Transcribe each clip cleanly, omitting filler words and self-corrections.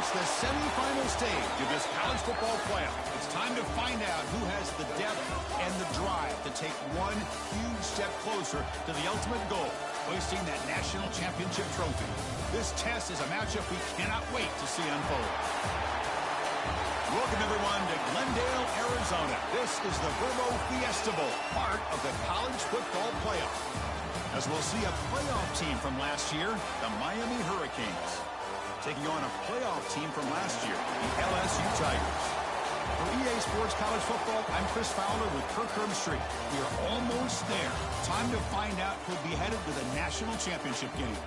reached the semifinal stage of this college football playoff. It's time to find out who has the depth and the drive to take one huge step closer to the ultimate goal, hoisting that national championship trophy. This test is a matchup we cannot wait to see unfold. Welcome, everyone, to Glendale, Arizona. This is the Verbo Fiesta Bowl, part of the college football playoff. As we'll see a playoff team from last year, the Miami Hurricanes, taking on a playoff team from last year, the LSU Tigers. For EA Sports College Football, I'm Chris Fowler with Kirk Herbstreit. We are almost there. Time to find out who'll be headed to the national championship game.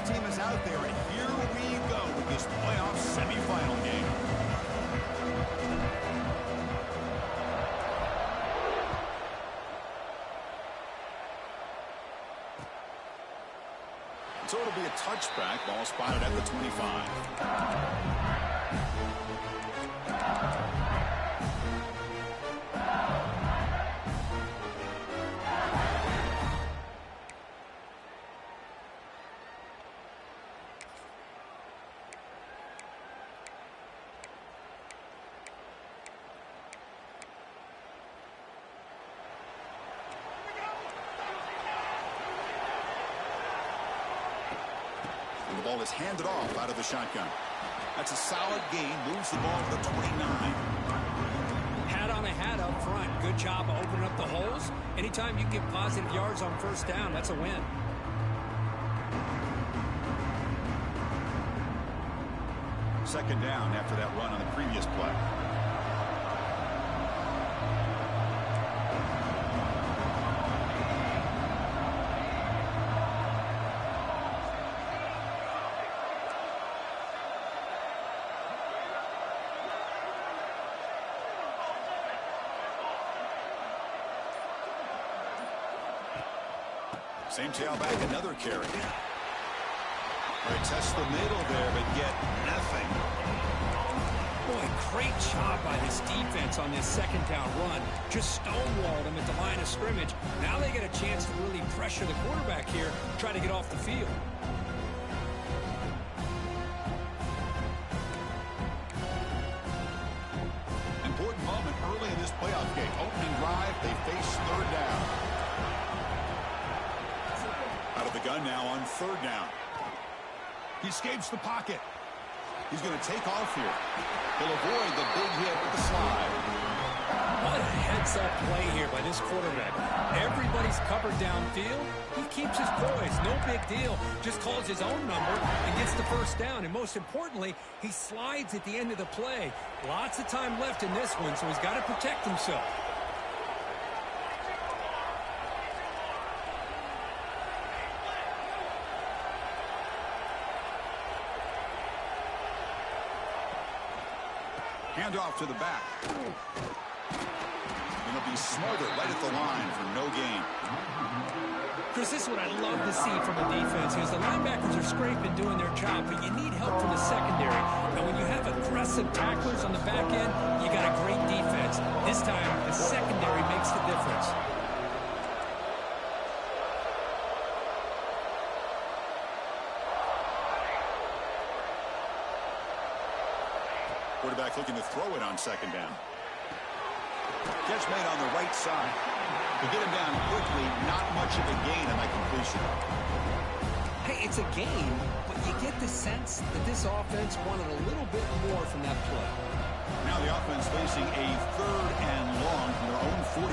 Team is out there, and here we go with this playoff semifinal game. So it'll be a touchback, ball spotted at the 25. The ball is handed off out of the shotgun. That's a solid gain. Moves the ball to the 29. Hat on a hat up front. Good job of opening up the holes. Anytime you get positive yards on first down, that's a win. Second down after that run on the previous play. Same tailback, another carry. All right, test the middle there, but get nothing. Boy, great job by this defense on this second down run. Just stonewalled him at the line of scrimmage. Now they get a chance to really pressure the quarterback here, try to get off the field. Important moment early in this playoff game. Opening drive, they face third down. Out of the gun now on third down. He escapes the pocket. He's going to take off here. He'll avoid the big hit with the slide. What a heads-up play here by this quarterback. Everybody's covered downfield. He keeps his poise. No big deal. Just calls his own number and gets the first down. And most importantly, he slides at the end of the play. Lots of time left in this one, so he's got to protect himself. Handoff to the back. It'll be smothered right at the line for no gain. Chris, this is what I love to see from a defense is the linebackers are scraping, doing their job, but you need help from the secondary. And when you have aggressive tacklers on the back end, you got a great defense. This time, the secondary makes the difference. Quarterback looking to throw it on second down. Catch made on the right side. To get him down quickly, not much of a gain on that completion. Hey, it's a game, but you get the sense that this offense wanted a little bit more from that play. Now the offense facing a third and long from their own 41.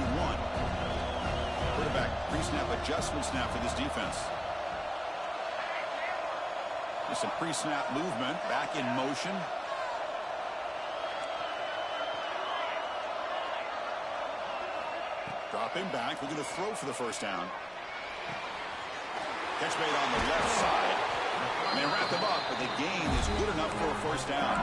Quarterback pre-snap adjustment snap for this defense. Just some pre-snap movement, back in motion. Dropping back, looking to throw for the first down. Catch made on the left side. And they wrap him up, but the gain is good enough for a first down.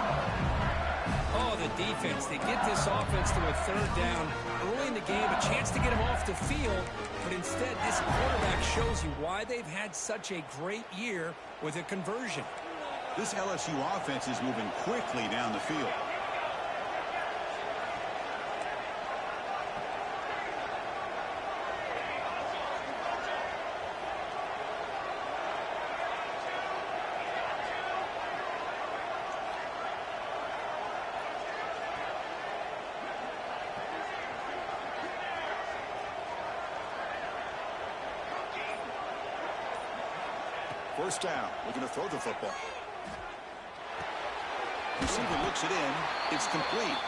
Oh, the defense. They get this offense to a third down early in the game, a chance to get him off the field. But instead, this quarterback shows you why they've had such a great year with a conversion. This LSU offense is moving quickly down the field. First down, looking to throw the football. Receiver looks it in. It's complete.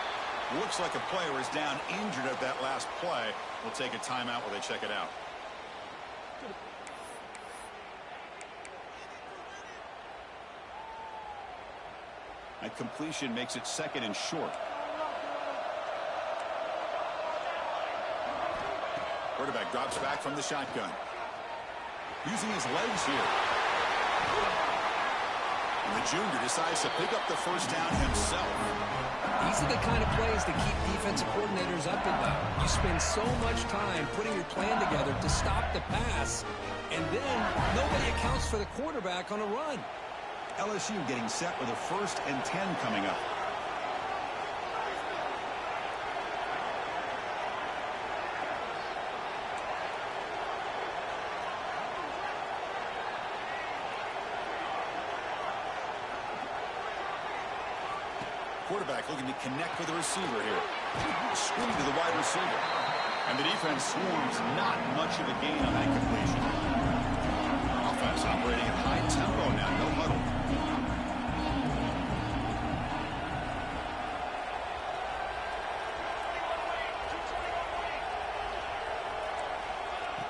Looks like a player is down injured at that last play. We'll take a timeout while they check it out. That completion makes it second and short. Quarterback drops back from the shotgun. Using his legs here. And the junior decides to pick up the first down himself. These are the kind of plays that keep defensive coordinators up at night. You spend so much time putting your plan together to stop the pass, and then nobody accounts for the quarterback on a run. LSU getting set with a 1st and 10 coming up. Quarterback looking to connect with the receiver here. Screen to the wide receiver. And the defense swarms not much of a gain on that completion. Offense operating at high tempo now. No huddle.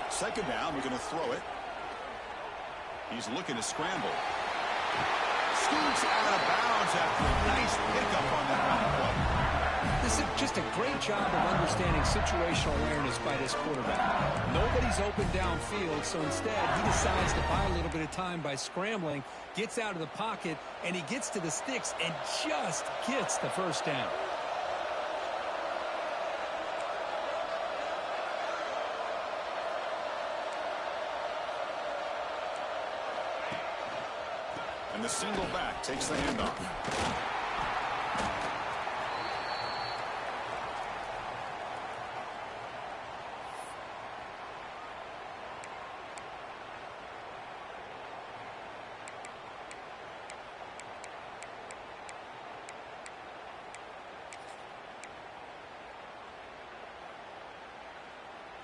Second down, we're going to throw it. He's looking to scramble. Scoots out of bounds after a nice pickup on that run play. This is just a great job of understanding situational awareness by this quarterback. Nobody's open downfield, so instead he decides to buy a little bit of time by scrambling, gets out of the pocket, and he gets to the sticks and just gets the first down. And the single back takes the handoff.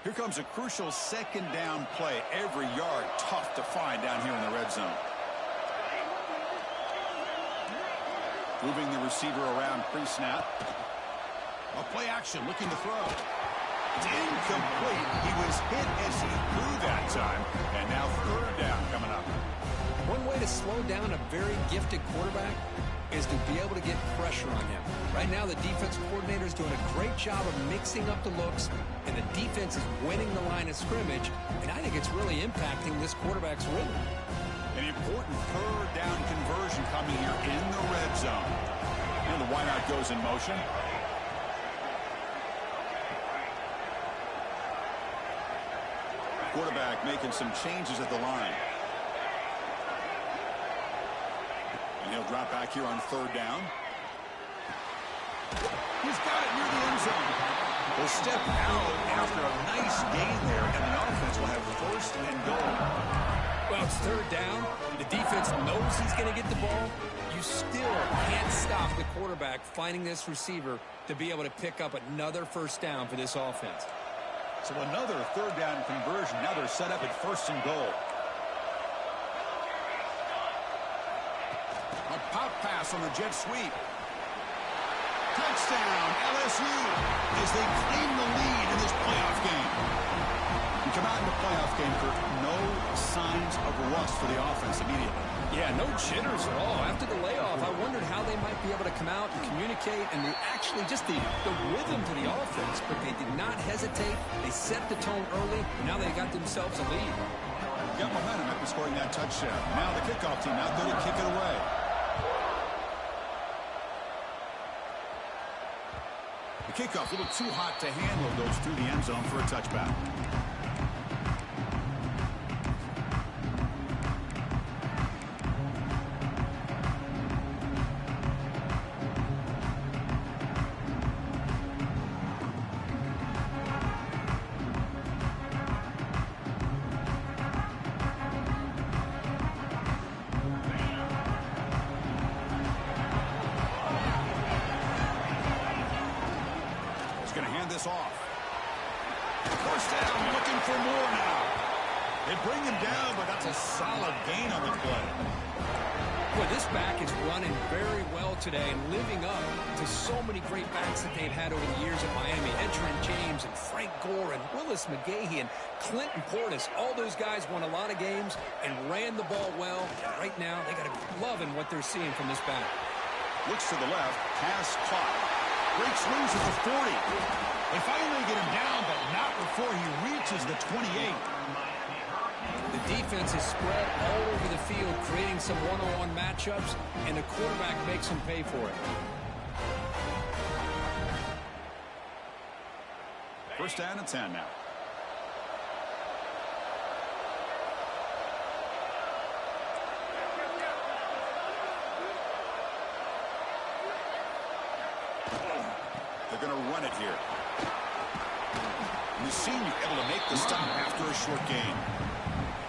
Here comes a crucial second down play. Every yard tough to find down here in the red zone. Moving the receiver around pre-snap. A play action, looking to throw. It's incomplete. He was hit as he threw that time. And now third down coming up. One way to slow down a very gifted quarterback is to be able to get pressure on him. Right now, the defense coordinator is doing a great job of mixing up the looks, and the defense is winning the line of scrimmage, and I think it's really impacting this quarterback's rhythm. An important third down conversion coming here in the red zone. And the wideout goes in motion. Quarterback making some changes at the line. And he'll drop back here on third down. He's got it near the end zone. He'll step out after a nice gain there, and the offense will have first and goal. Well, it's third down. The defense knows he's going to get the ball. You still can't stop the quarterback finding this receiver to be able to pick up another first down for this offense. So another third down conversion. Now they're set up at first and goal. A pop pass on the jet sweep. Touchdown, LSU, as they claim the lead in this playoff game. We come out in the playoff game for no signs of rust for the offense immediately. Yeah, no jitters at all. After the layoff, I wondered how they might be able to come out and communicate and actually just the rhythm to the offense, but they did not hesitate. They set the tone early, and now they got themselves a lead. got momentum after scoring that touchdown. Now the kickoff team out there to kick it away. The kickoff a little too hot to handle, goes through the end zone for a touchback. Off. First down, looking for more now. They bring him down, but that's a solid gain on the play. Boy, this back is running very well today and living up to so many great backs that they've had over the years at Miami. Edgerrin James and Frank Gore and Willis McGahee and Clinton Portis. All those guys won a lot of games and ran the ball well. Right now, they got to be loving what they're seeing from this back. Looks to the left, pass caught. Breaks loose at the 40. They finally get him down, but not before he reaches the 28. The defense is spread all over the field, creating some one-on-one matchups, and the quarterback makes them pay for it. First down and 10 now. They're going to run it here. We've seen you able to make the stop after a short game.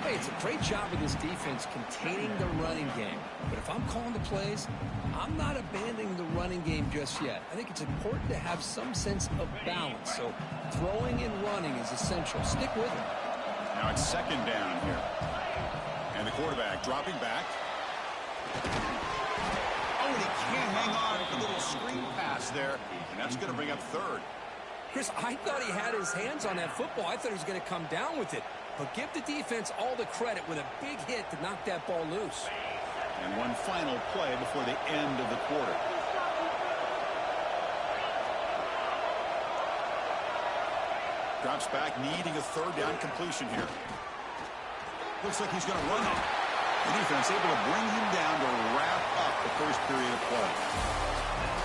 Hey, it's a great job of this defense containing the running game. But if I'm calling the plays, I'm not abandoning the running game just yet. I think it's important to have some sense of balance. So throwing and running is essential. Stick with it. Now it's second down here. And the quarterback dropping back. Oh, and he can't hang on. A little screen pass there. And that's going to bring up third. Chris, I thought he had his hands on that football. I thought he was going to come down with it. But give the defense all the credit with a big hit to knock that ball loose. And one final play before the end of the quarter. Drops back, needing a third down completion here. Looks like he's going to run it. The defense able to bring him down to wrap up the first period of play.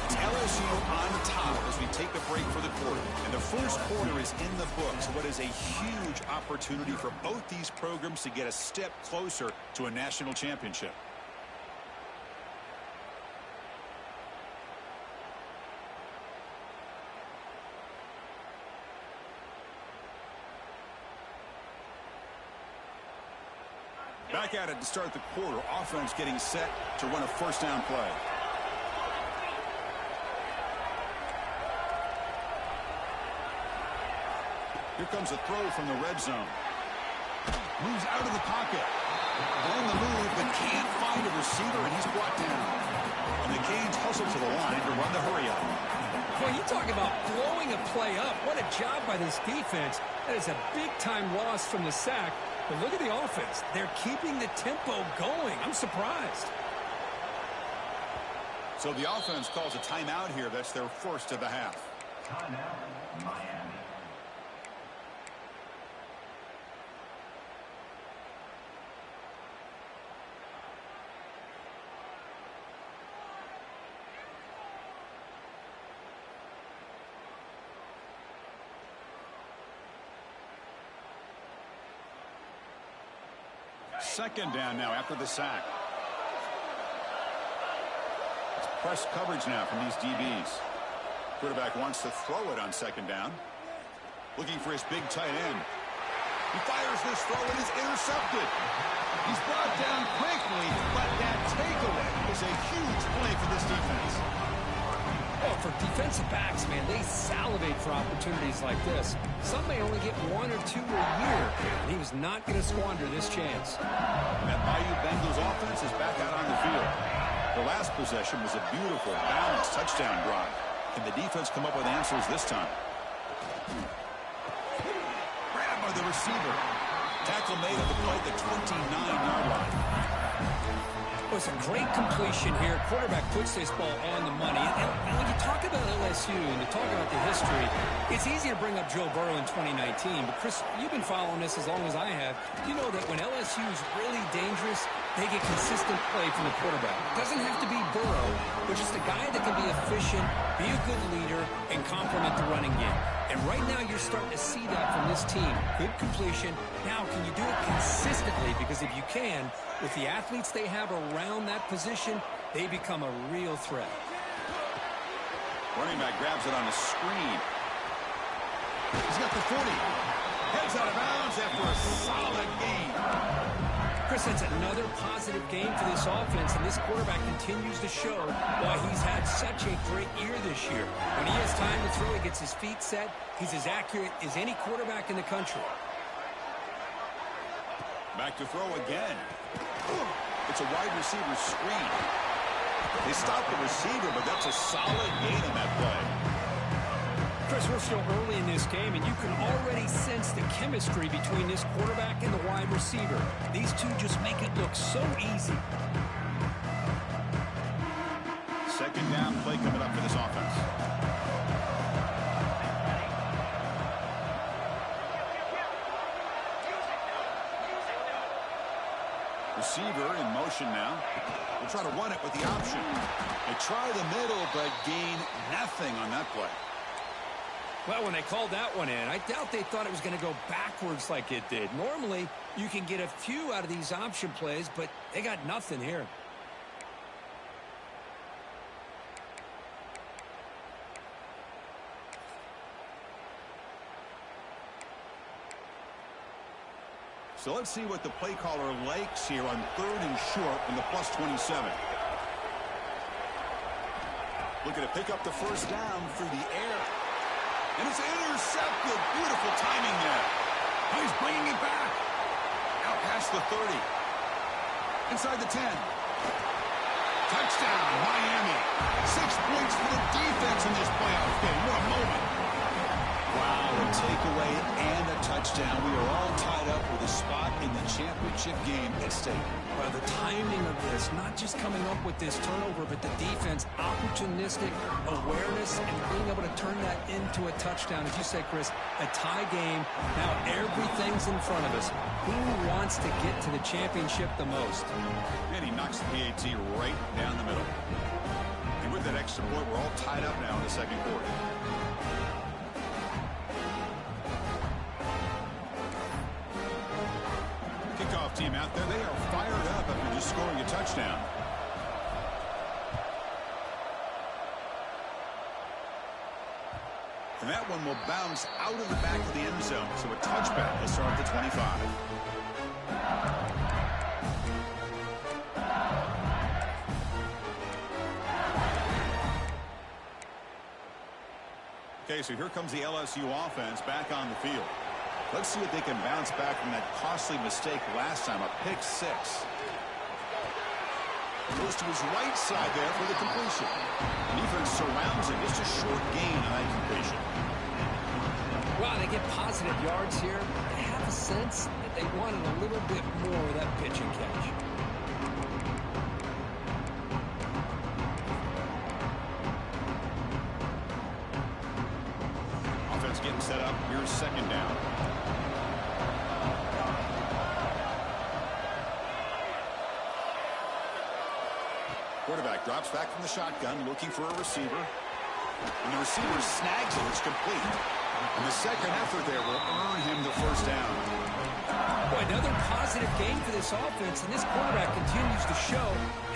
It's LSU on top as we take a break for the quarter. And the first quarter is in the books. What is a huge opportunity for both these programs to get a step closer to a national championship. Back at it to start the quarter. Offense getting set to run a first down play. Here comes a throw from the red zone. Moves out of the pocket. On the move, but can't find a receiver, and he's brought down. And the Canes hustle to the line to run the hurry up. Boy, you talk about blowing a play up. What a job by this defense. That is a big-time loss from the sack. But look at the offense. They're keeping the tempo going. I'm surprised. So the offense calls a timeout here. That's their first of the half. Timeout, Miami. Second down now after the sack. It's press coverage now from these DBs. Quarterback wants to throw it on second down. Looking for his big tight end. He fires this throw and is intercepted. He's brought down quickly, but that takeaway is a huge play for this defense. Oh, for defensive backs, man, they salivate for opportunities like this. Some may only get one or two a year, and he was not going to squander this chance. And that Bayou Bengals offense is back out on the field. The last possession was a beautiful, balanced touchdown drive. Can the defense come up with answers this time? Grabbed by the receiver. Tackle made at the play at the 29-yard line. Well, it's a great completion here. Quarterback puts this ball on the money. And when you talk about LSU and you talk about the history, it's easy to bring up Joe Burrow in 2019. But, Chris, you've been following this as long as I have. You know that when LSU is really dangerous, they get consistent play from the quarterback. It doesn't have to be Burrow, but just a guy that can be efficient, be a good leader, and complement the running game. And right now you're starting to see that from this team. Good completion. Now, can you do it consistently? Because if you can, with the athletes they have around that position, they become a real threat. Running back grabs it on a screen. He's got the 40. Heads out of bounds after a solid game. Chris, that's another positive game for this offense, and this quarterback continues to show why he's had such a great year this year. When he has time to throw, he gets his feet set. He's as accurate as any quarterback in the country. Back to throw again. It's a wide receiver screen. They stop the receiver, but that's a solid gain on that play. Chris, we're still early in this game, and you can already sense the chemistry between this quarterback and the wide receiver. These two just make it look so easy. Second down play coming up for this offense. Receiver in motion now. We'll try to run it with the option. They try the middle, but gain nothing on that play. Well, when they called that one in, I doubt they thought it was going to go backwards like it did. Normally, you can get a few out of these option plays, but they got nothing here. So let's see what the play caller likes here on 3rd and short from the +27. Looking to pick up the first down through the air. And it's intercepted. Beautiful timing there. He's bringing it back. Out past the 30. Inside the 10. Touchdown, Miami. 6 points for the defense in this playoff game. What a moment. Wow, a takeaway and a touchdown. We are all tied up with a spot in the championship game at stake. Well, the timing of this, not just coming up with this turnover, but the defense, opportunistic awareness, and being able to turn that into a touchdown. As you say, Chris, a tie game. Now everything's in front of us. Who wants to get to the championship the most? And he knocks the PAT right down the middle. And with that extra point, we're all tied up now in the second quarter. Kickoff team out there. They are fired up after just scoring a touchdown. And that one will bounce out of the back of the end zone. So a touchback will start at the 25. Okay, so here comes the LSU offense back on the field. Let's see if they can bounce back from that costly mistake last time, a pick 6. Goes to his right side there for the completion. The defense surrounds him. Just a short gain on that completion. Wow, they get positive yards here. I have a sense that they wanted a little bit more of that pitch and catch. Offense getting set up. Here's second down. Quarterback drops back from the shotgun, looking for a receiver. And the receiver snags it. It's complete. And the second effort there will earn him the first down. Boy, another positive game for this offense, and this quarterback continues to show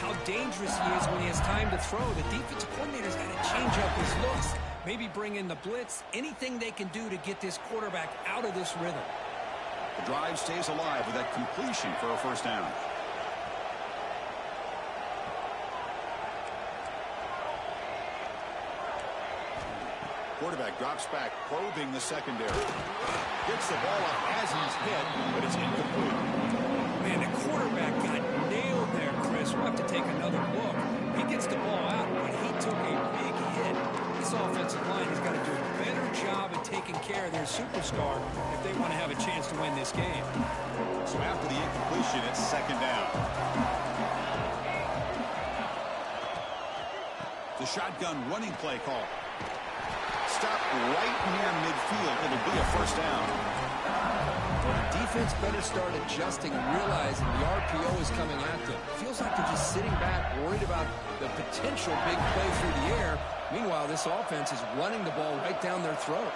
how dangerous he is when he has time to throw. The defensive coordinator's got to change up his looks, maybe bring in the blitz, anything they can do to get this quarterback out of this rhythm. The drive stays alive with that completion for a first down. Quarterback drops back, probing the secondary. Gets the ball up as he's hit, but it's incomplete. Man, the quarterback got nailed there, Chris. We'll have to take another look. He gets the ball out, but he took a big hit. This offensive line has got to do a better job at taking care of their superstar if they want to have a chance to win this game. So after the incompletion, it's second down. The shotgun running play call. Stop right near midfield. It'll be a first down. Well, the defense better start adjusting and realizing the RPO is coming at them. Feels like they're just sitting back, worried about the potential big play through the air. Meanwhile, this offense is running the ball right down their throat.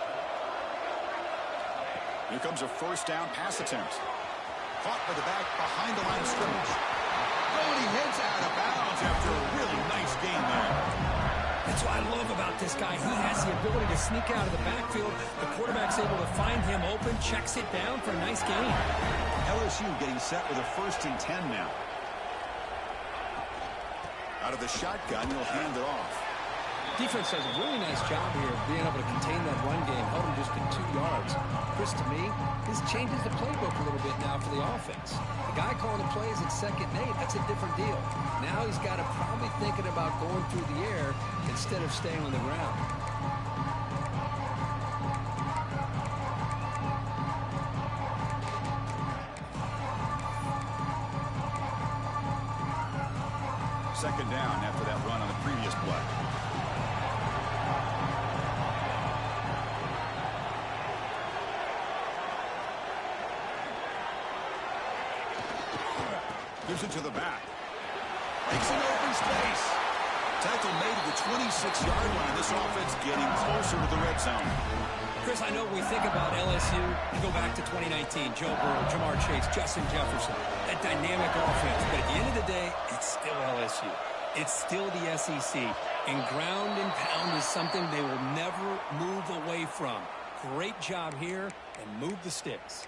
Here comes a first down pass attempt. Caught by the back behind the line of scrimmage. Oh, and he heads out of bounds after a really nice gain there. That's what I love about this guy. He has the ability to sneak out of the backfield. The quarterback's able to find him open, checks it down for a nice gain. LSU getting set with a 1st and 10 now. Out of the shotgun, he'll hand it off. Defense does a really nice job here of being able to contain that run game, held him just to 2 yards. Chris, to me, this changes the playbook a little bit now for the offense. The guy calling the plays at 2nd and 8, that's a different deal. Now he's got to probably thinking about going through the air instead of staying on the ground. Second down after that run on the previous play. Gives it to the back. Breaks an open space. Tackle made at the 26-yard line. This offense getting closer to the red zone. Chris, I know we think about LSU. You go back to 2019, Joe Burrow, Jamar Chase, Justin Jefferson, that dynamic offense. But at the end of the day, it's still LSU. It's still the SEC. And ground and pound is something they will never move away from. Great job here, and move the sticks.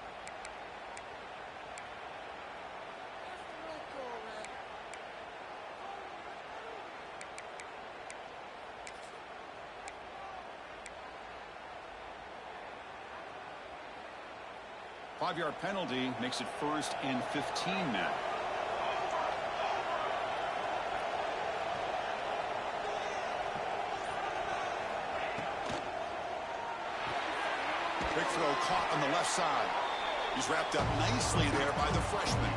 Five-yard penalty makes it 1st and 15 now. Big throw caught on the left side. He's wrapped up nicely there by the freshman.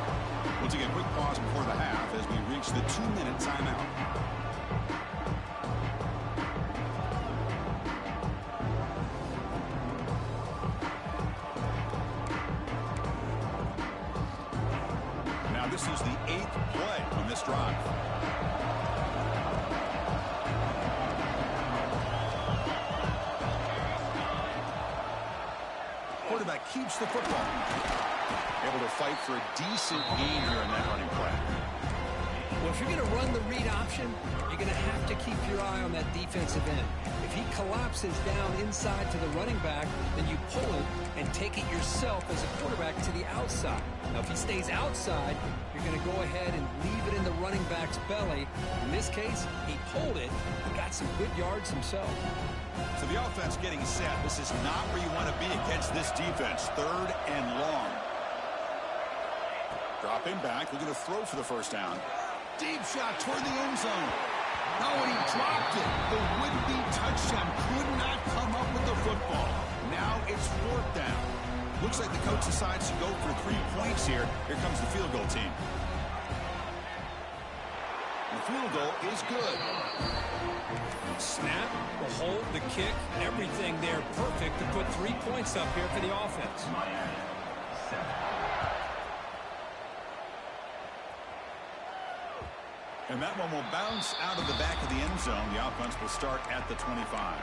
We'll take a quick pause before the half as we reach the 2-minute timeout. This is the 8th play on this drive. Quarterback keeps the football. Able to fight for a decent gain here in that running play. Well, if you're going to run the read option, you're going to have to keep your eye on that defensive end. If he collapses down inside to the running back, then you pull it and take it yourself as a quarterback to the outside. Now, if he stays outside, you're going to go ahead and leave it in the running back's belly. In this case, he pulled it and got some good yards himself. So the offense getting set. This is not where you want to be against this defense. 3rd and long. Dropping back, looking to throw for the first down. Deep shot toward the end zone. Oh, and he dropped it. The would-be touchdown could not come up with the football. Now it's 4th down. Looks like the coach decides to go for 3 points here. Here comes the field goal team. The field goal is good. Snap, the hold, the kick, everything there perfect to put 3 points up here for the offense. And that one will bounce out of the back of the end zone. The offense will start at the 25.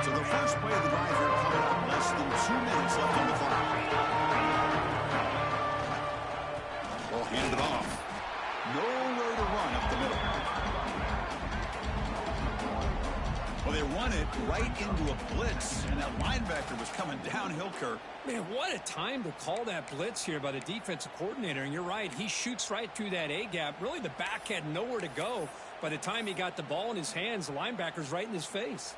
So the first play of the drive here coming up. Less than 2 minutes left on the clock. Well, handed it off. Nowhere to run up the middle. Well, they run it right into a blitz, and that linebacker was coming downhill, Kirk. Man, what a time to call that blitz here by the defensive coordinator. And you're right, he shoots right through that A-gap. Really, the back had nowhere to go. By the time he got the ball in his hands, the linebacker's right in his face.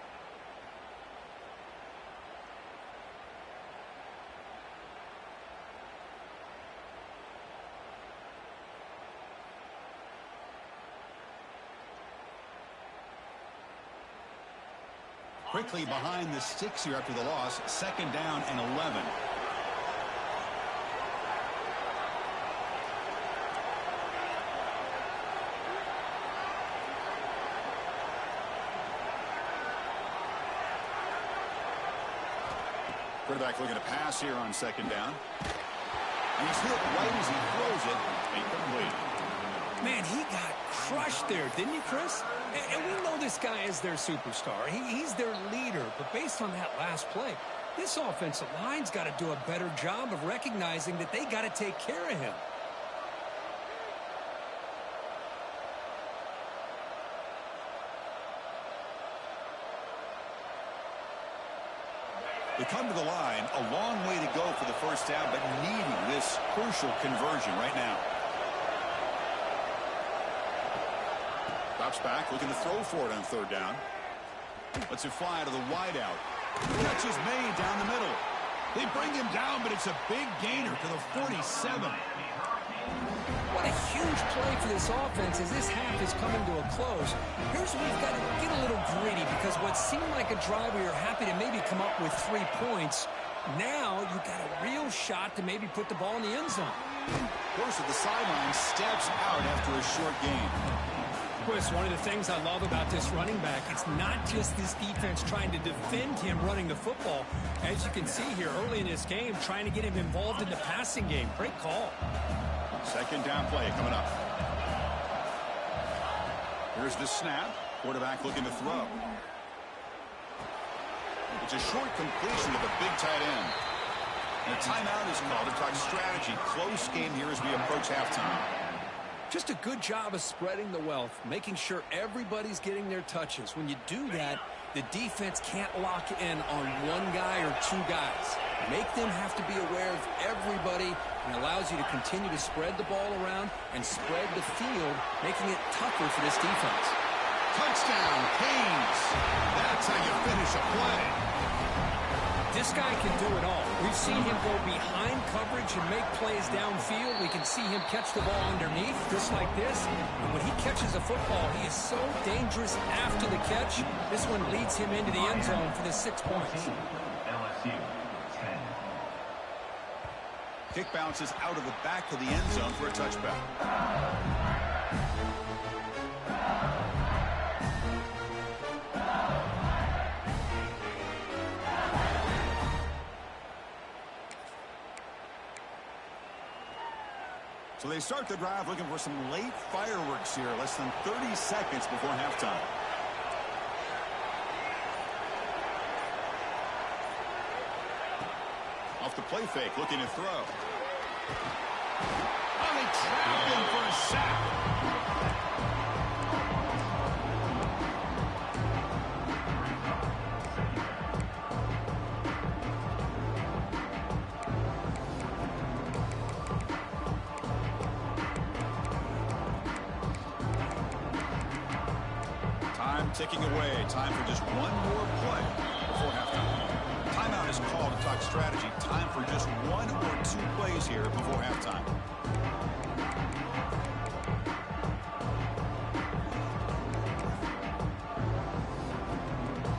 Quickly behind the sticks here after the loss. Second down and 11. Quarterback looking to pass here on second down. And he's hit right as he throws it. Incomplete. Man, he got crushed there, didn't he, Chris? And we know this guy is their superstar. He's their leader. But based on that last play, this offensive line's got to do a better job of recognizing that they got to take care of him. They come to the line, a long way to go for the first down, but needing this crucial conversion right now. Drops back, looking to throw for it on third down. Lets it fly to the wideout. Catch is made down the middle. They bring him down, but it's a big gainer to the 47. What a huge play for this offense as this half is coming to a close. Here's where we've got to get a little gritty, because what seemed like a drive where you're happy to maybe come up with 3 points, now you've got a real shot to maybe put the ball in the end zone. Of course, at the sideline, steps out after a short gain. Chris, one of the things I love about this running back, it's not just this defense trying to defend him running the football. As you can see here early in this game, trying to get him involved in the passing game. Great call. Second down play coming up. Here's the snap. Quarterback looking to throw. It's a short completion of a big tight end. And a timeout is called to talk strategy. Close game here as we approach halftime. Just a good job of spreading the wealth, making sure everybody's getting their touches. When you do that, the defense can't lock in on one guy or 2 guys. Make them have to be aware of everybody, and allows you to continue to spread the ball around and spread the field, making it tougher for this defense. Touchdown, Canes. That's how you finish a play. This guy can do it all. We've seen him go behind coverage and make plays downfield. We can see him catch the ball underneath, just like this. And when he catches a football, he is so dangerous after the catch. This one leads him into the end zone for the 6 points. LSU 10. Kick bounces out of the back of the end zone for a touchback. So they start the drive looking for some late fireworks here, less than 30 seconds before halftime. Off the play fake, looking to throw. Oh, they trap him for a sack. Ticking away. Time for just one more play before halftime. Timeout is called to talk strategy. Time for just 1 or 2 plays here before halftime.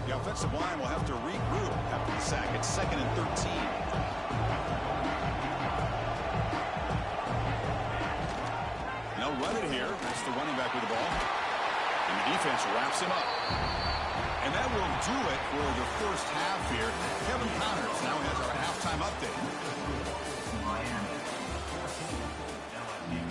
The offensive line will have to regroup after the sack. It's 2nd and 13. They'll run it here. That's the running back with the ball. And the defense wraps him up. And that will do it for the first half here. Kevin Connors now has our halftime update. Miami 14, LSU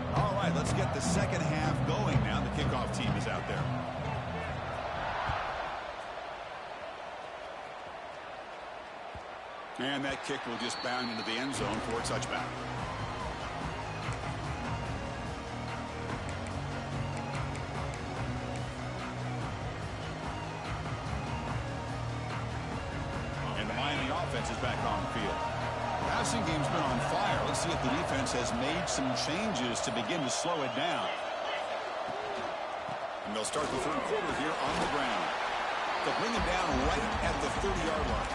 10. All right, let's get the second half going now. The kickoff team is out there. And that kick will just bound into the end zone for a touchback. And the Miami offense is back on the field. Passing game's been on fire. Let's see if the defense has made some changes to begin to slow it down. And they'll start the third quarter here on the ground. They'll bring him down right at the 30-yard line.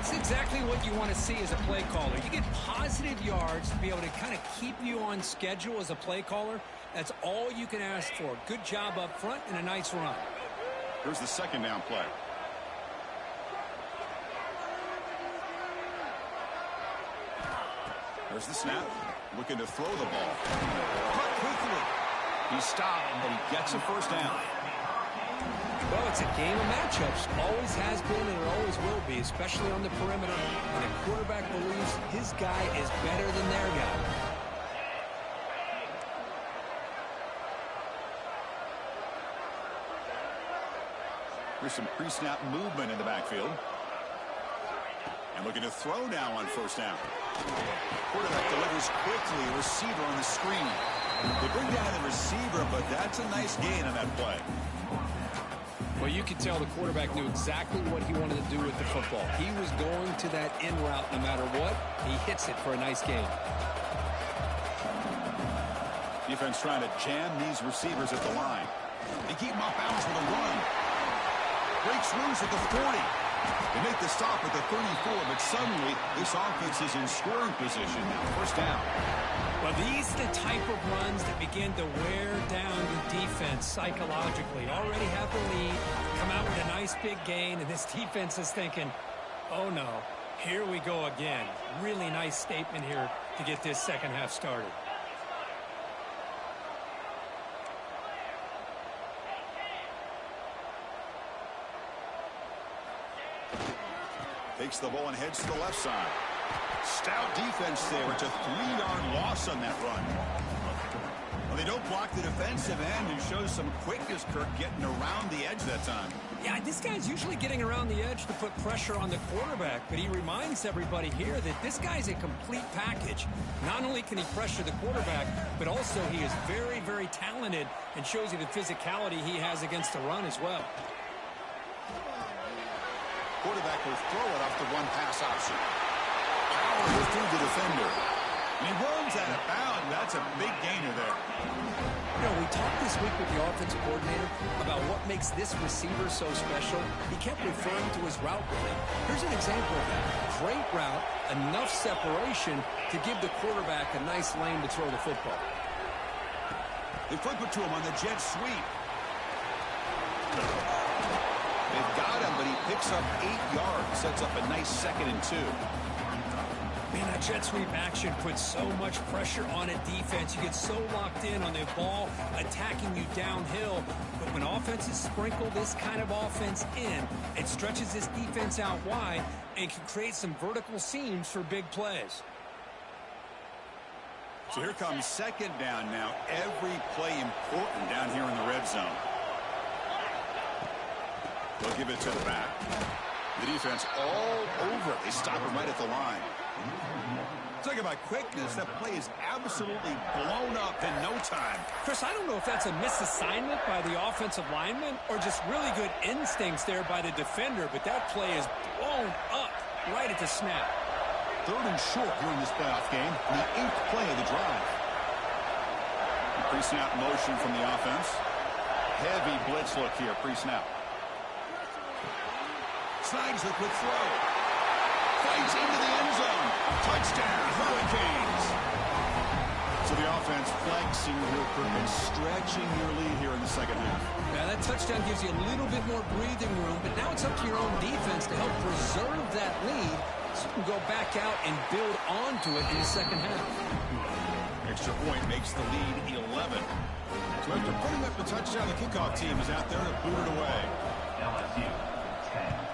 It's exactly what you want to see as a play caller. You get positive yards to be able to kind of keep you on schedule as a play caller. That's all you can ask for. Good job up front and a nice run. Here's the second down play. There's the snap. Looking to throw the ball. Cut quickly. He's stopped, but he gets a first down. Well, it's a game of matchups. Always has been and it always will be, especially on the perimeter. And a quarterback believes his guy is better than their guy. There's some pre-snap movement in the backfield. And looking to throw now on first down. Quarterback delivers quickly. Receiver on the screen. They bring down the receiver, but that's a nice gain on that play. Well, you could tell the quarterback knew exactly what he wanted to do with the football. He was going to that in route no matter what. He hits it for a nice gain. Defense trying to jam these receivers at the line. They keep them off bounds with a run. Breaks loose at the 40. They make the stop at the 34, but suddenly this offense is in scoring position now. First down. Well, these are the type of runs that begin to wear down the defense psychologically. Already have the lead, come out with a nice big gain, and this defense is thinking, oh no, here we go again. Really nice statement here to get this second half started. Takes the ball and heads to the left side. Stout defense there. It's a 3-yard loss on that run. Well, they don't block the defensive end and shows some quickness, Kirk, getting around the edge that time. Yeah, this guy's usually getting around the edge to put pressure on the quarterback, but he reminds everybody here that this guy's a complete package. Not only can he pressure the quarterback, but also he is very, very talented and shows you the physicality he has against the run as well. Quarterback will throw it off the one pass option. Power through the defender. And he runs out of bounds. That's a big gainer there. You know, we talked this week with the offensive coordinator about what makes this receiver so special. He kept referring to his route running. Here's an example of that. Great route, enough separation to give the quarterback a nice lane to throw the football. They flip it to him on the jet sweep. They've got him, but he picks up 8 yards. Sets up a nice 2nd and 2. Man, that jet sweep action puts so much pressure on a defense. You get so locked in on the ball attacking you downhill. But when offenses sprinkle this kind of offense in, it stretches this defense out wide and can create some vertical seams for big plays. So here comes second down now. Every play important down here in the red zone. They'll give it to the back. The defense all over it. They stop him right at the line. Talk about quickness. That play is absolutely blown up in no time. Chris, I don't know if that's a misassignment by the offensive lineman or just really good instincts there by the defender, but that play is blown up right at the snap. 3rd and short here in this playoff game. The 8th play of the drive. Pre-snap motion from the offense. Heavy blitz look here, pre-snap. Slides the quick throw. Fights into the end zone. Touchdown, Hurricanes. So the offense flexing here, and stretching your lead here in the second half. Yeah, that touchdown gives you a little bit more breathing room, but now it's up to your own defense to help preserve that lead so you can go back out and build onto it in the second half. Extra point makes the lead 11. So after putting up the touchdown, the kickoff team is out there to boot it away. LSU 10.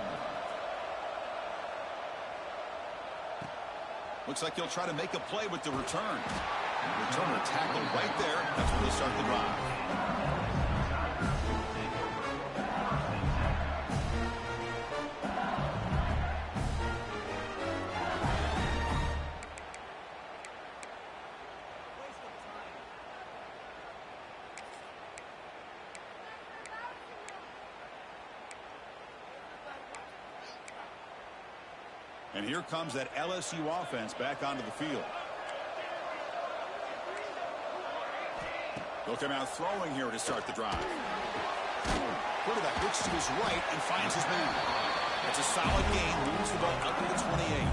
Looks like he'll try to make a play with the return. Returner tackle right there. That's where they start the drive. And here comes that LSU offense back onto the field. They'll come out throwing here to start the drive. Quarterback looks to his right and finds his man. It's a solid gain. Moves the ball out to the 28.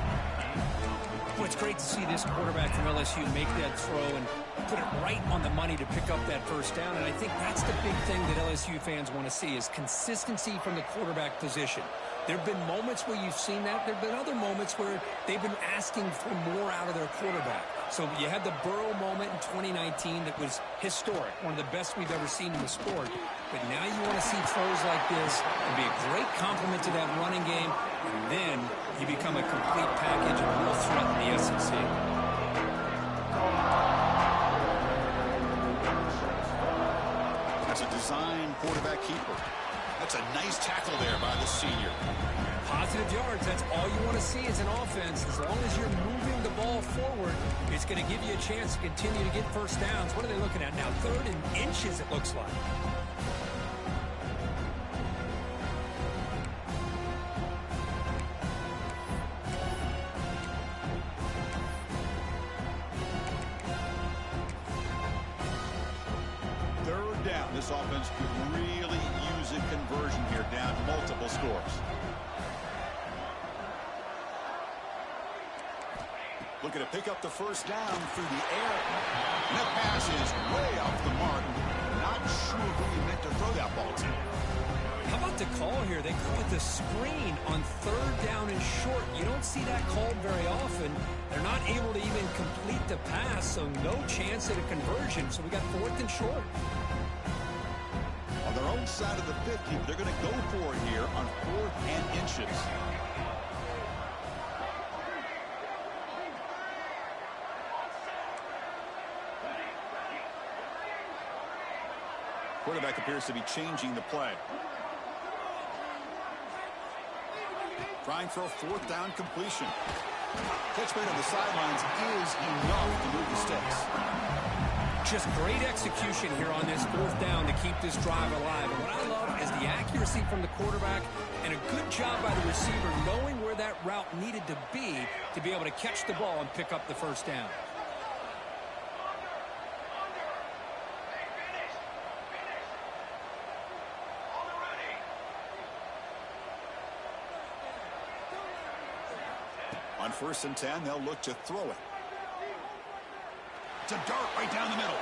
Well, it's great to see this quarterback from LSU make that throw and put it right on the money to pick up that first down. And I think that's the big thing that LSU fans want to see is consistency from the quarterback position. There have been moments where you've seen that. There have been other moments where they've been asking for more out of their quarterback. So you had the Burrow moment in 2019 that was historic, one of the best we've ever seen in the sport. But now you want to see throws like this and be a great complement to that running game, and then you become a complete package and a real threat in the SEC. That's a design quarterback keeper. That's a nice tackle there by the senior. Positive yards, that's all you want to see as an offense. As long as you're moving the ball forward, it's going to give you a chance to continue to get first downs. What are they looking at now? 3rd and inches, it looks like. This offense could really use a conversion here, down multiple scores. Looking to pick up the first down through the air. And that pass is way off the mark. Not sure who he meant to throw that ball to. How about the call here? They call it the screen on 3rd down and short. You don't see that called very often. They're not able to even complete the pass, so no chance at a conversion. So we got 4th and short. On their own side of the 50, they're going to go for it here on 4th and inches. Quarterback appears to be changing the play. Trying for a 4th down completion. Catch made on the sidelines is enough to move the sticks. Just great execution here on this 4th down to keep this drive alive. And what I love is the accuracy from the quarterback and a good job by the receiver knowing where that route needed to be able to catch the ball and pick up the first down. On 1st and 10, they'll look to throw it. It's a dart right down the middle.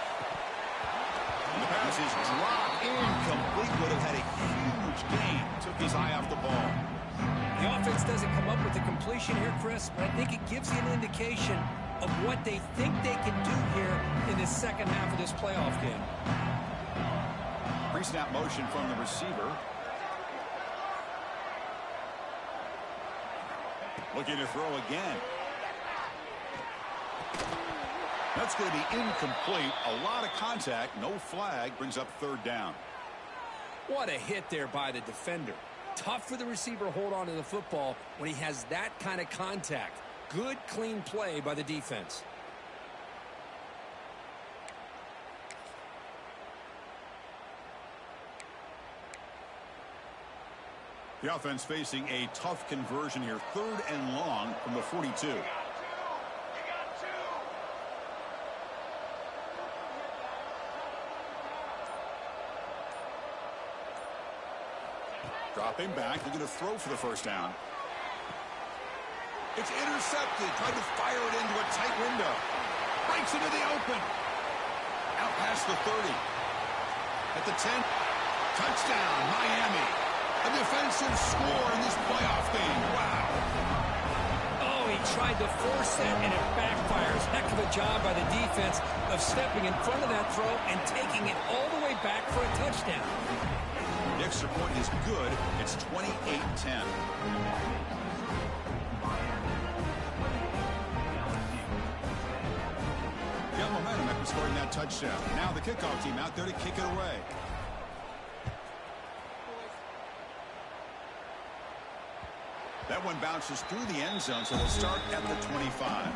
And the pass is dropped incomplete. Would have had a huge gain. Took his eye off the ball. The offense doesn't come up with the completion here, Chris, but I think it gives you an indication of what they think they can do here in the second half of this playoff game. Pre-snap motion from the receiver. Looking to throw again. That's going to be incomplete. A lot of contact. No flag. Brings up 3rd down. What a hit there by the defender. Tough for the receiver to hold on to the football when he has that kind of contact. Good, clean play by the defense. The offense facing a tough conversion here. 3rd and long from the 42. Dropping back, looking to throw for the first down. It's intercepted. Tried to fire it into a tight window. Breaks into the open. Out past the 30. At the 10. Touchdown, Miami. A defensive score in this playoff game. Wow. Oh, he tried to force that, and it backfires. Heck of a job by the defense of stepping in front of that throw and taking it all the way back for a touchdown. The extra point is good. It's 28-10. Got momentum after scoring that touchdown. Now the kickoff team out there to kick it away. That one bounces through the end zone, so they'll start at the 25.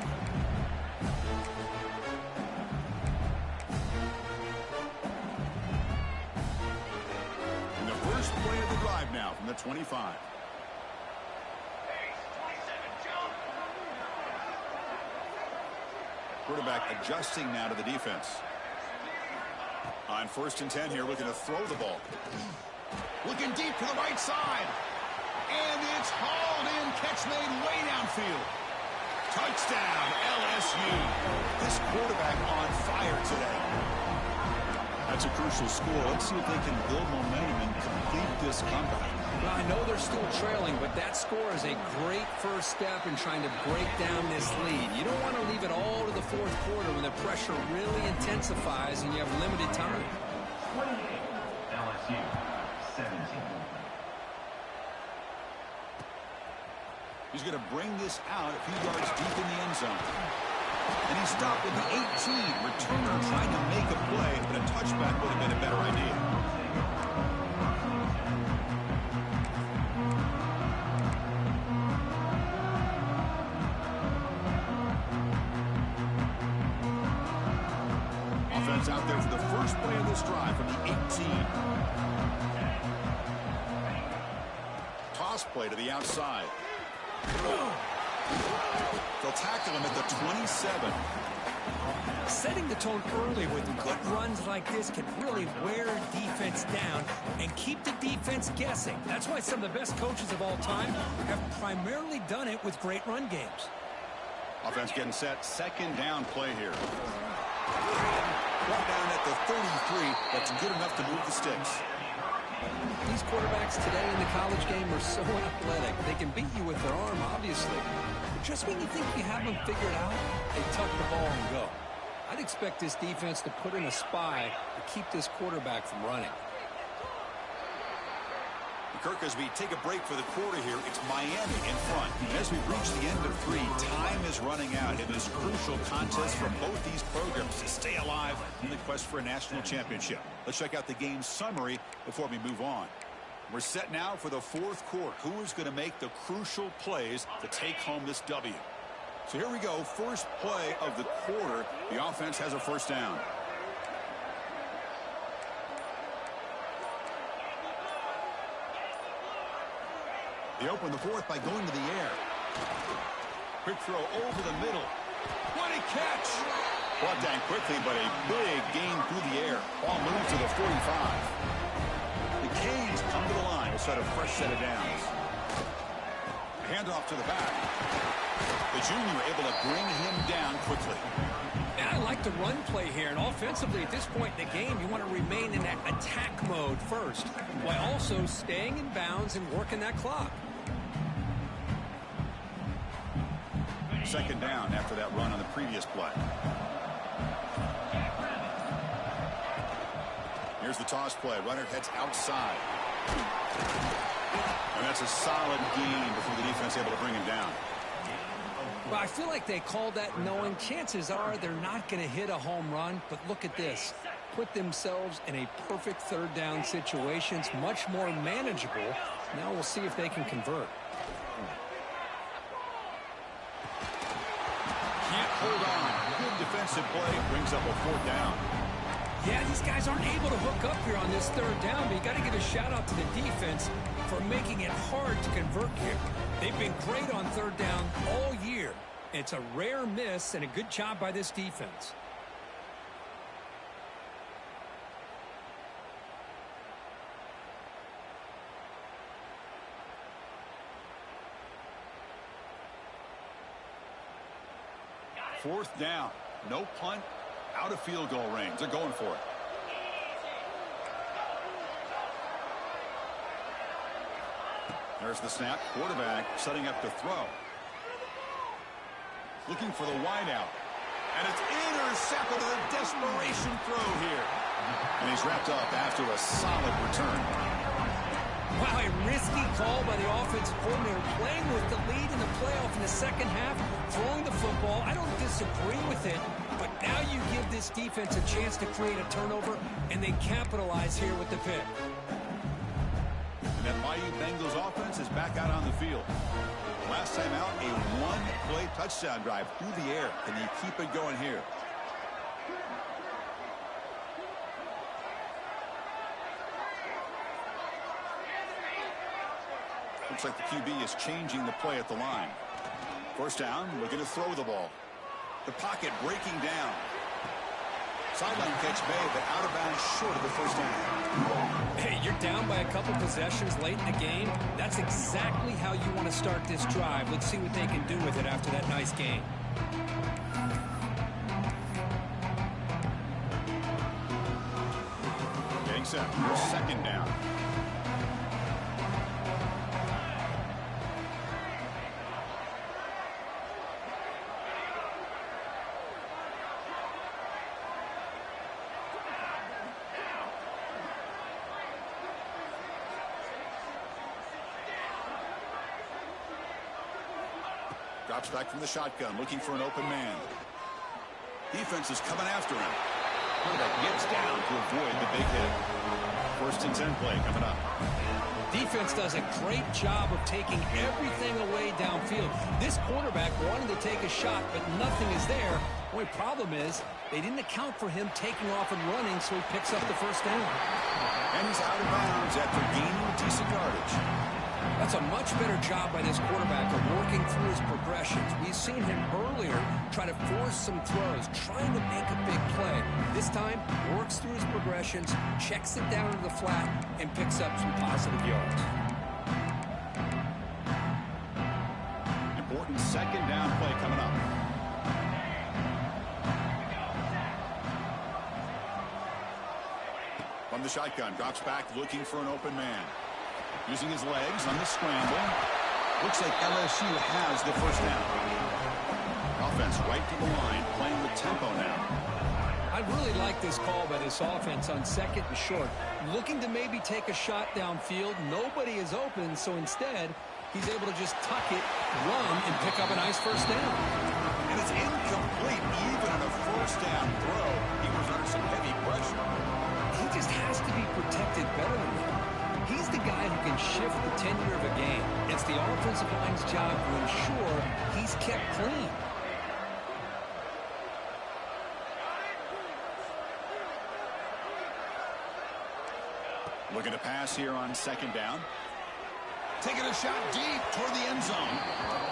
And the first play of the drive now from the 25. Quarterback adjusting now to the defense. On 1st and 10 here, looking to throw the ball. Looking deep to the right side. And it's hauled in. Catch made way downfield. Touchdown, LSU. This quarterback on fire today. That's a crucial score. Let's see if they can build momentum and complete this comeback. Well, I know they're still trailing, but that score is a great first step in trying to break down this lead. You don't want to leave it all to the fourth quarter when the pressure really intensifies and you have limited time. 28, LSU, 17. He's going to bring this out a few yards deep in the end zone. And he stopped at the 18. Returner trying to make a play, but a touchback would have been a better idea. Offense out there for the first play of this drive from the 18. Toss play to the outside. They'll tackle him at the 27. Setting the tone early with good runs like this can really wear defense down and keep the defense guessing. That's why some of the best coaches of all time have primarily done it with great run games. Offense getting set. Second down play here. Brought down at the 33. That's good enough to move the sticks. These quarterbacks today in the college game are so athletic. They can beat you with their arm, obviously. But just when you think you have them figured out, they tuck the ball and go. I'd expect this defense to put in a spy to keep this quarterback from running. Kirk, as we take a break for the quarter here, it's Miami in front. And as we reach the end of 3, time is running out in this crucial contest for both these programs to stay alive in the quest for a national championship. Let's check out the game summary before we move on. We're set now for the fourth quarter. Who is going to make the crucial plays to take home this W? So here we go. First play of the quarter. The offense has a first down. They open the fourth by going to the air. Quick throw over the middle. What a catch! Brought down quickly, but a big gain through the air. Ball moves to the 45. The Canes come to the line to set a fresh set of downs. Handoff to the back. The junior able to bring him down quickly. And I like the run play here. And offensively, at this point in the game, you want to remain in that attack mode first, while also staying in bounds and working that clock. Second down after that run on the previous play. Here's the toss play. Runner heads outside. And that's a solid gain before the defense able to bring him down. Well, I feel like they called that knowing chances are they're not going to hit a home run. But look at this. Put themselves in a perfect third down situation. It's much more manageable. Now we'll see if they can convert. Can't hold on. Good defensive play. Brings up a fourth down. Yeah, these guys aren't able to hook up here on this third down, but you got to give a shout out to the defense for making it hard to convert here. They've been great on third down all year. It's a rare miss and a good job by this defense. Fourth down. No punt. Out of field goal range. They're going for it. There's the snap. Quarterback setting up to throw. Looking for the wideout. And it's intercepted with a desperation throw here. And he's wrapped up after a solid return. Wow, a risky call by the offensive coordinator, playing with the lead in the playoff in the second half, throwing the football. I don't disagree with it, but now you give this defense a chance to create a turnover, and they capitalize here with the pick. And that Bayou Bengals offense is back out on the field. Last time out, a one-play touchdown drive through the air. Can you keep it going here? Looks like the QB is changing the play at the line. First down, looking to throw the ball. The pocket breaking down. Sideline catch made, but out of bounds short of the first down. Hey, you're down by a couple possessions late in the game. That's exactly how you want to start this drive. Let's see what they can do with it after that nice game. Getting set for second down. Drops back from the shotgun, looking for an open man. Defense is coming after him. Quarterback gets down to avoid the big hit. 1st and 10 play coming up. Defense does a great job of taking everything away downfield. This quarterback wanted to take a shot, but nothing is there. The only problem is they didn't account for him taking off and running, so he picks up the first down. And he's out of bounds after gaining decent yardage. That's a much better job by this quarterback of working through his progressions. We've seen him earlier try to force some throws, trying to make a big play. This time, works through his progressions, checks it down to the flat, and picks up some positive yards. Important second down play coming up. From the shotgun, drops back, looking for an open man. Using his legs on the scramble. Looks like LSU has the first down. Offense right to the line, playing with tempo now. I really like this call by this offense on 2nd and short. Looking to maybe take a shot downfield. Nobody is open, so instead, he's able to just tuck it, run, and pick up a nice first down. And it's incomplete even on a first down throw. He was under some heavy pressure. He just has to be protected better than that. He's the guy who can shift the tenure of a game. It's the offensive line's job to ensure he's kept clean. Looking to pass here on 2nd down. Taking a shot deep toward the end zone.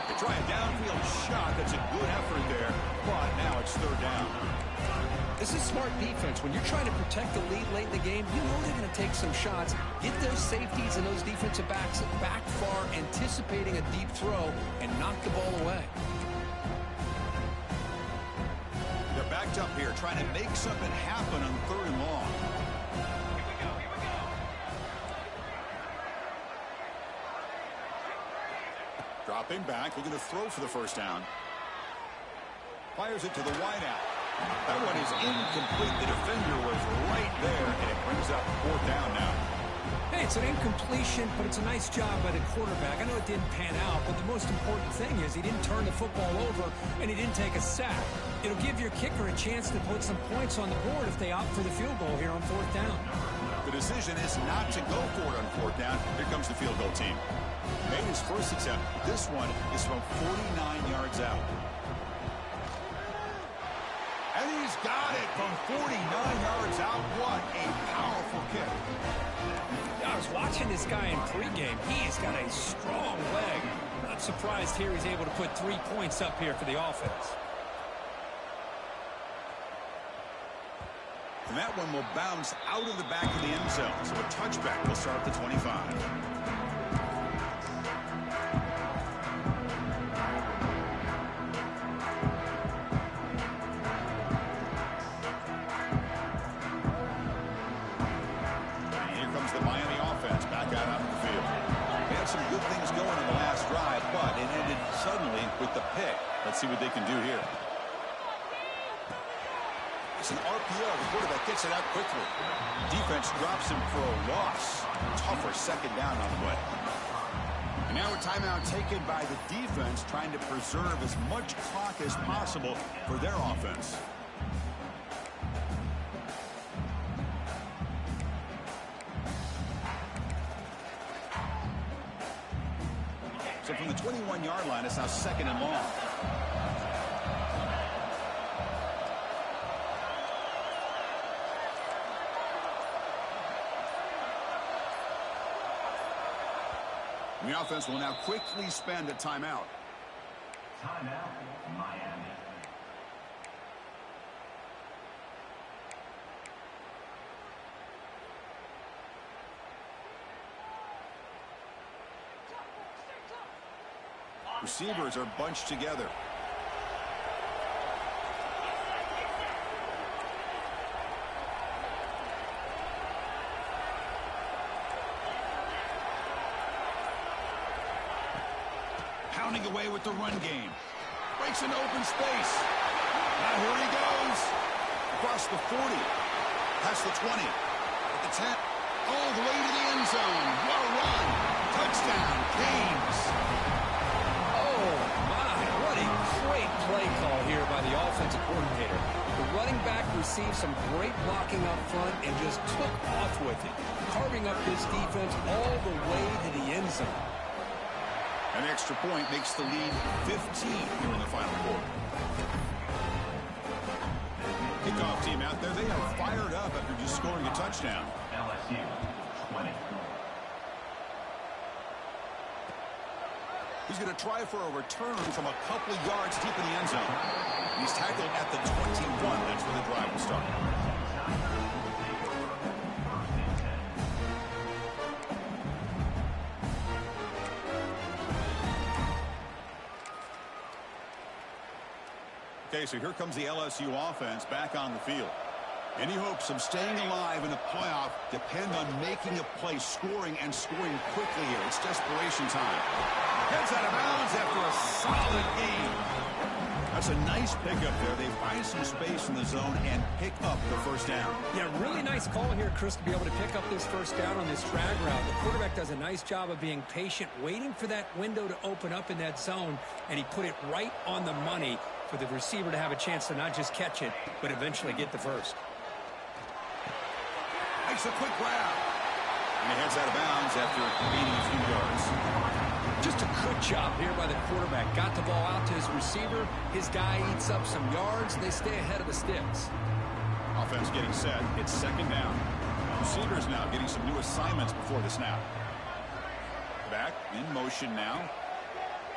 They try a downfield shot. That's a good effort there, but now it's 3rd down. This is smart defense. When you're trying to protect the lead late in the game, you know they're going to take some shots, get those safeties and those defensive backs back far, anticipating a deep throw, and knock the ball away. They're backed up here, trying to make something happen on 3rd and long. Dropping back, looking to throw for the first down. Fires it to the wideout. That one is incomplete. The defender was right there, and it brings up 4th down now. Hey, it's an incompletion, but it's a nice job by the quarterback. I know it didn't pan out, but the most important thing is he didn't turn the football over, and he didn't take a sack. It'll give your kicker a chance to put some points on the board if they opt for the field goal here on 4th down. The decision is not to go for it on 4th down. Here comes the field goal team. Made his first attempt. This one is from 49 yards out. And he's got it from 49 yards out. What a powerful kick. I was watching this guy in pregame. He has got a strong leg. Not surprised here he's able to put 3 points up here for the offense. And that one will bounce out of the back of the end zone. So a touchback will start at the 25. Some good things going in the last drive, but it ended suddenly with the pick. Let's see what they can do here. It's an RPO. The quarterback gets it out quickly. Defense drops him for a loss. Tougher 2nd down on the way. And now a timeout taken by the defense, trying to preserve as much clock as possible for their offense. So from the 21-yard line, it's now 2nd and long. And the offense will now quickly spend a timeout. Timeout, Miami. Receivers are bunched together. Pounding away with the run game. Breaks into open space. Now here he goes. Across the 40. Past the 20. At the 10. All the way to the end zone. What a run. Touchdown, Canes. Oh, my. What a great play call here by the offensive coordinator. The running back received some great blocking up front and just took off with it, carving up his defense all the way to the end zone. An extra point makes the lead 15 here in the final quarter. Kickoff team out there. They are fired up after just scoring a touchdown. LSU 20. He's going to try for a return from a couple of yards deep in the end zone. He's tackled at the 21. That's where the drive will start. Okay, so here comes the LSU offense back on the field. Any hopes of staying alive in the playoff depend on making a play, scoring, and scoring quickly here. It's desperation time. Heads out of bounds after a solid gain. That's a nice pickup there. They find some space in the zone and pick up the first down. Yeah, really nice call here, Chris, to be able to pick up this first down on this drag route. The quarterback does a nice job of being patient, waiting for that window to open up in that zone, and he put it right on the money for the receiver to have a chance to not just catch it, but eventually get the first. Makes a quick grab. And he heads out of bounds after gaining a few yards. Just a good job here by the quarterback. Got the ball out to his receiver. His guy eats up some yards. They stay ahead of the sticks. Offense getting set. It's second down. Receivers now getting some new assignments before the snap. Back in motion now.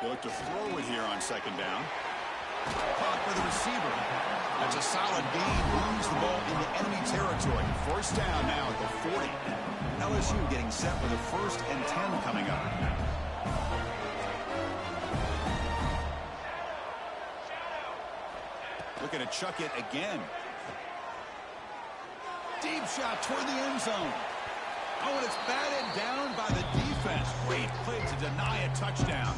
They look to throw it here on second down. Caught by the receiver. That's a solid gain. Moves the ball into enemy territory. First down now at the 40. LSU getting set for the 1st and 10 coming up. Looking to chuck it again. Deep shot toward the end zone. Oh, and it's batted down by the defense. Great play to deny a touchdown.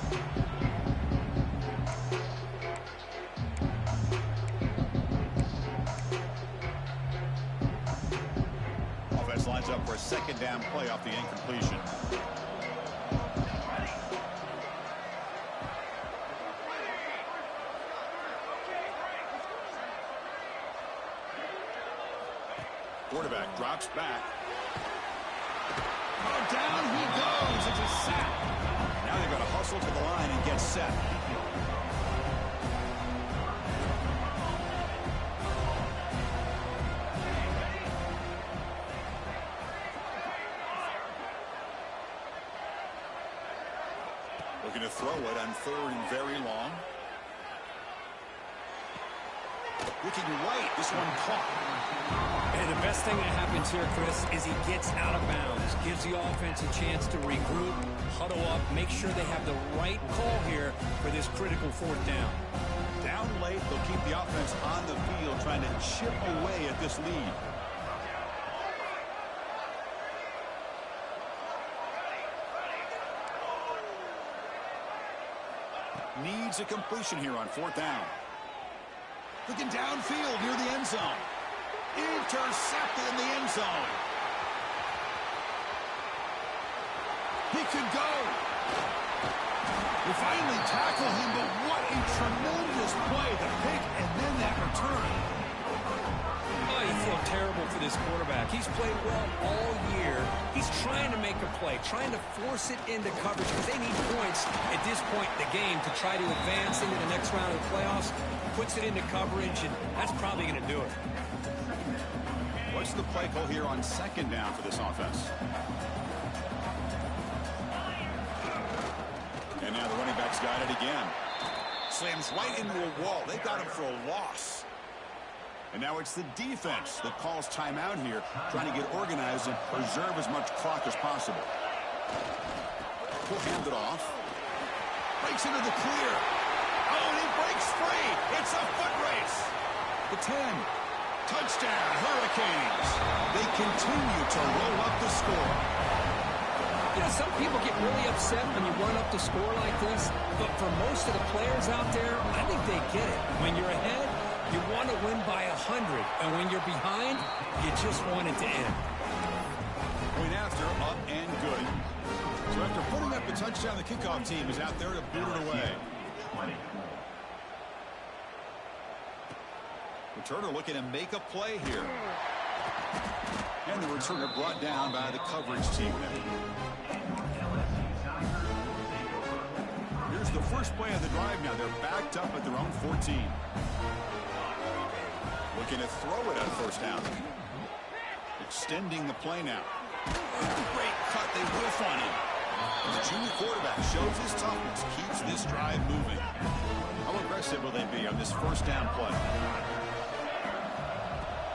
Offense lines up for a second down play off the incompletion. Quarterback drops back. Oh, down he goes. It's a sack. Now they've got to hustle to the line and get set. Looking to throw it on 3rd and very long. Looking right. This one caught. And the best thing that happens here, Chris, is he gets out of bounds, gives the offense a chance to regroup, huddle up, make sure they have the right call here for this critical 4th down. Down late, they'll keep the offense on the field trying to chip away at this lead. Needs a completion here on 4th down. Looking downfield near the end zone. Intercepted in the end zone. He could go. We finally tackle him, but what a tremendous play. The pick and then that return. Oh, you feel terrible for this quarterback. He's played well all year. He's trying to make a play, trying to force it into coverage because they need points at this point in the game to try to advance into the next round of the playoffs. Puts it into coverage, and that's probably going to do it. What's the play call here on 2nd down for this offense? And now the running back's got it again. Slams right into a wall. They got him for a loss. And now it's the defense that calls timeout here, trying to get organized and preserve as much clock as possible. He'll hand it off. Breaks into the clear. Oh, and he breaks free. It's a foot race. The 10. Touchdown, Hurricanes. They continue to roll up the score. You know, some people get really upset when you run up the score like this, but for most of the players out there, I think they get it. When you're ahead, you want to win by 100, and when you're behind, you just want it to end. Point after, up and good. So after putting up the touchdown, the kickoff team is out there to boot it away. 20. Returner looking to make a play here. And the returner brought down by the coverage team there. Here's the first play of the drive now. They're backed up at their own 14. Looking to throw it on first down. Extending the play now. Great cut. They whiff on him. The junior quarterback shows his toughness, keeps this drive moving. How aggressive will they be on this first down play?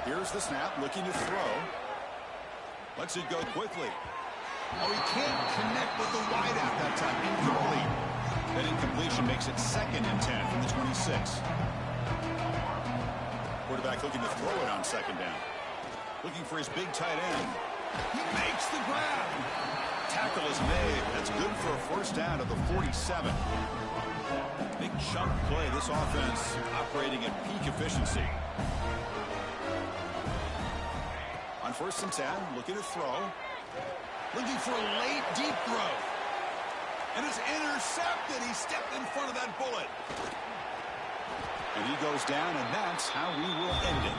Here's the snap, looking to throw. Lets it go quickly. Oh, he can't connect with the wideout that time. Incomplete. That incompletion makes it 2nd and 10 from the 26. Quarterback looking to throw it on 2nd down. Looking for his big tight end. He makes the grab. Tackle is made. That's good for a first down at the 47. Big chunk play. This offense operating at peak efficiency. On 1st and 10, looking to throw. Looking for a late, deep throw. And it's intercepted. He stepped in front of that bullet. And he goes down, and that's how we will end it.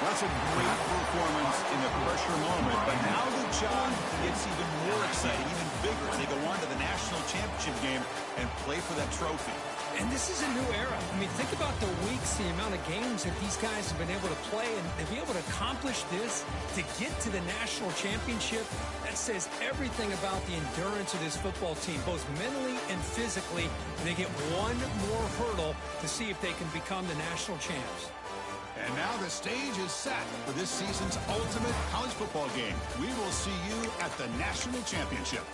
That's a great performance in the pressure moment, but now the job gets even more exciting, even bigger, as they go on to the national championship game and play for that trophy. And this is a new era. I mean, think about the weeks, the amount of games that these guys have been able to play, and to be able to accomplish this, to get to the national championship, that says everything about the endurance of this football team, both mentally and physically. And they get one more hurdle to see if they can become the national champs. And now the stage is set for this season's ultimate college football game. We will see you at the national championship.